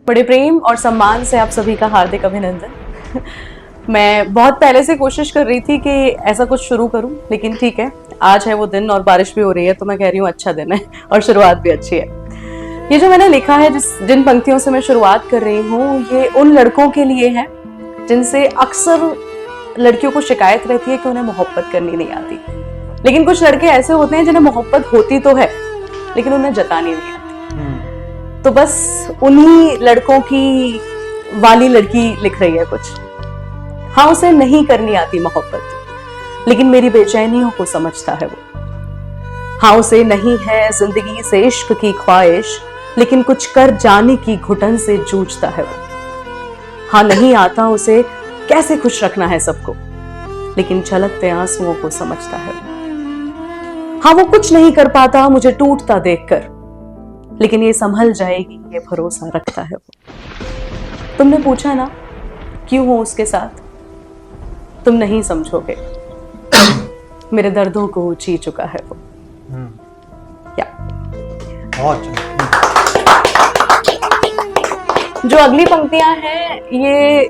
बड़े प्रेम और सम्मान से आप सभी का हार्दिक अभिनंदन। मैं बहुत पहले से कोशिश कर रही थी कि ऐसा कुछ शुरू करूं, लेकिन ठीक है, आज है वो दिन और बारिश भी हो रही है, तो मैं कह रही हूँ अच्छा दिन है और शुरुआत भी अच्छी है। ये जो मैंने लिखा है, जिन पंक्तियों से मैं शुरुआत कर रही हूँ, ये उन लड़कों के लिए है जिनसे अक्सर लड़कियों को शिकायत रहती है कि उन्हें मोहब्बत करनी नहीं आती। लेकिन कुछ लड़के ऐसे होते हैं जिन्हें मोहब्बत होती तो है, लेकिन उन्हें जतानी नहीं आती। तो बस उन्हीं लड़कों की वाली लड़की लिख रही है कुछ। हाँ, उसे नहीं करनी आती मोहब्बत, लेकिन मेरी बेचैनियों को समझता है वो। हाँ, उसे नहीं है जिंदगी से इश्क की ख्वाहिश, लेकिन कुछ कर जाने की घुटन से जूझता है वो। हाँ, नहीं आता उसे कैसे खुश रखना है सबको, लेकिन छलकते आंसुओं को समझता है वो। हाँ, वो कुछ नहीं कर पाता मुझे टूटता देखकर, लेकिन ये संभल जाएगी ये भरोसा रखता है वो। तुमने पूछा ना क्यों हो उसके साथ, तुम नहीं समझोगे मेरे दर्दों को जी चुका है वो। या जो अगली पंक्तियां हैं ये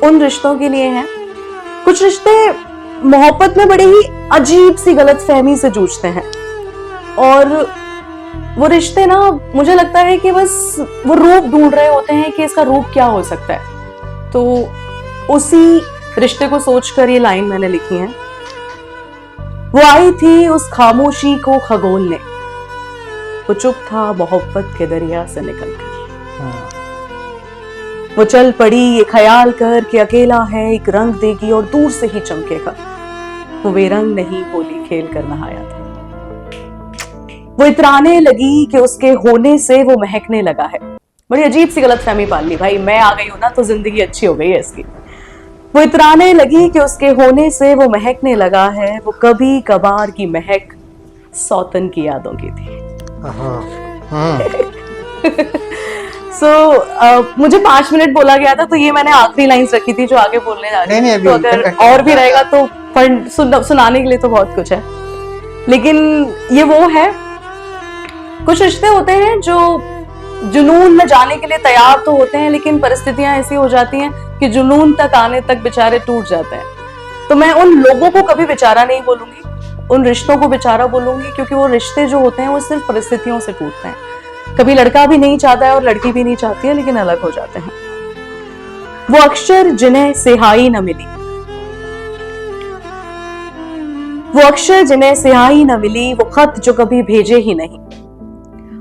उन रिश्तों के लिए हैं। कुछ रिश्ते मोहब्बत में बड़ी ही अजीब सी गलतफहमी से जूझते हैं, और वो रिश्ते ना, मुझे लगता है कि बस वो रूप ढूंढ रहे होते हैं कि इसका रूप क्या हो सकता है। तो उसी रिश्ते को सोचकर ये लाइन मैंने लिखी है। वो आई थी उस खामोशी को खगोलने, वो चुप था मोहब्बत के दरिया से निकलकर। वो चल पड़ी ये ख्याल कर कि अकेला है एक रंग देगी और दूर से ही चमकेगा। वो बेरंग नहीं होली खेल कर नहाया था। वो इतराने लगी कि उसके होने से वो महकने लगा है। बड़ी अजीब सी गलतफहमी पाल ली भाई, मैं आ गई हूं ना तो जिंदगी अच्छी हो गई है इसकी। वो इतराने लगी कि उसके होने से वो महकने लगा है। वो कभी कभार की महक सौतन की यादों की थी। मुझे 5 मिनट बोला गया था, तो ये मैंने आखिरी लाइंस रखी थी जो आगे बोलने जा रही है। तो अगर और भी रहेगा तो सुनाने के लिए तो बहुत कुछ है, लेकिन ये वो है। कुछ रिश्ते होते हैं जो जुनून में जाने के लिए तैयार तो होते हैं, लेकिन परिस्थितियां ऐसी हो जाती हैं कि जुनून तक आने तक बेचारे टूट जाते हैं। तो मैं उन लोगों को कभी बेचारा नहीं बोलूंगी, उन रिश्तों को बेचारा बोलूंगी, क्योंकि वो रिश्ते जो होते हैं वो सिर्फ परिस्थितियों से टूटते हैं। कभी लड़का भी नहीं चाहता है और लड़की भी नहीं चाहती है, लेकिन अलग हो जाते हैं। वो अक्षर जिन्हें सिहाई न मिली, वो अक्षर जिन्हें सिहाई न मिली, वो खत जो कभी भेजे ही नहीं।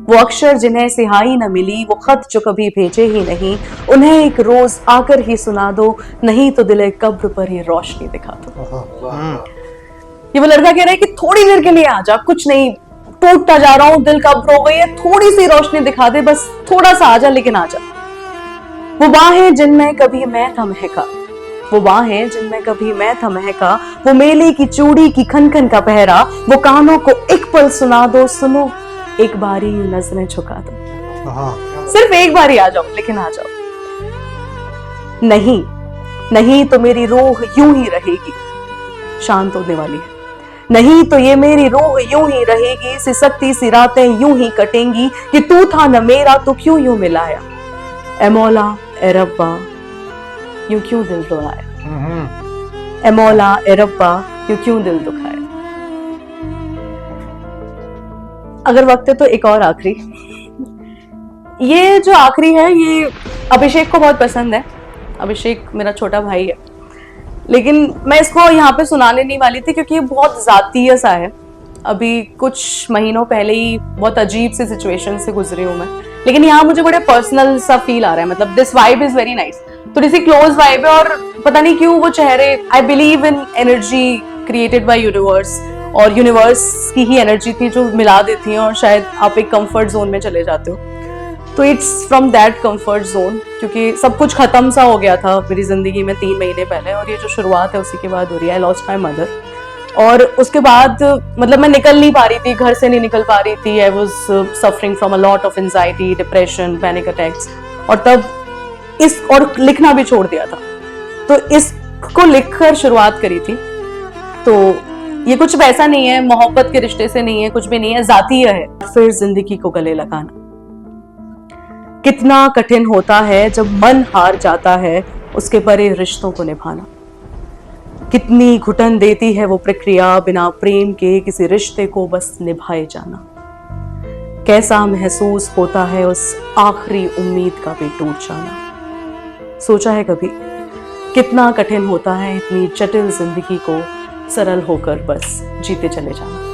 वो अक्षर जिन्हें सिहाई न मिली, वो खत जो कभी भेजे ही नहीं। उन्हें एक रोज आकर ही सुना दो, नहीं तो दिले कब्र पर ये रोशनी दिखा दो। ये वो लड़का कह रहा है कि थोड़ी देर के लिए आ जा, कुछ नहीं, टूटता जा रहा हूं, दिल कब्र हो गई है, थोड़ी सी रोशनी दिखा दे, बस थोड़ा सा आ जा, लेकिन आ जा। वो बाहें जिनमें कभी मैं था महका, वो बाहें जिनमें कभी मैं था महका, वो मेले की चूड़ी की खनखन का पहरा, वो कानों को एक पल सुना दो, सुनो एक बारी नजरें झुका दो। सिर्फ एक बारी आ जाओ, लेकिन आ जाओ। नहीं नहीं तो मेरी रूह यूं ही रहेगी, शांत होने वाली है। नहीं तो ये मेरी रूह यूं ही रहेगी, सिसकती सी रातें यूं ही कटेंगी, कि तू था न मेरा तो क्यों यूं मिलाया, ए मौला ए रब्बा यूं क्यों दिल दुखाया, ए मौला ए रब्बा यूं क्यों दिल दुखाया। अगर वक्त है तो एक और आखिरी। ये जो आखिरी है ये अभिषेक को बहुत पसंद है। अभिषेक मेरा छोटा भाई है, लेकिन मैं इसको यहाँ पे सुनाने नहीं वाली थी क्योंकि ये बहुत जातीय सा है। अभी कुछ महीनों पहले ही बहुत अजीब सी सिचुएशन से गुजरी हूँ मैं, लेकिन यहाँ मुझे बड़े पर्सनल सा फील आ रहा है। मतलब this vibe is very nice, थोड़ी सी क्लोज वाइब है, और पता नहीं क्यों वो चेहरे, I believe in energy created by universe, और यूनिवर्स की ही एनर्जी थी जो मिला देती है, और शायद आप एक कंफर्ट जोन में चले जाते हो। तो it's from that comfort zone, क्योंकि सब कुछ खत्म सा हो गया था मेरी जिंदगी में 3 महीने पहले, और ये जो शुरुआत है उसी के बाद हो रही है। आई लॉस्ट माई मदर, और उसके बाद मतलब मैं निकल नहीं पा रही थी, घर से नहीं निकल पा रही थी। I was suffering from a lot of anxiety, depression, panic attacks, और तब और लिखना भी छोड़ दिया था। तो इसको लिखकर शुरुआत करी थी। तो ये कुछ वैसा नहीं है, मोहब्बत के रिश्ते से नहीं है, कुछ भी नहीं है, जातीय है। फिर जिंदगी को गले लगाना, कितना कठिन होता है जब मन हार जाता है उसके परे रिश्तों को निभाना। कितनी घुटन देती है वो प्रक्रिया बिना प्रेम के किसी रिश्ते को बस निभाए जाना। कैसा महसूस होता है उस आखिरी उम्मीद का भी टूट जाना। सोचा है कभी कितना कठिन होता है इतनी जटिल जिंदगी को सरल होकर बस जीते चले जाना।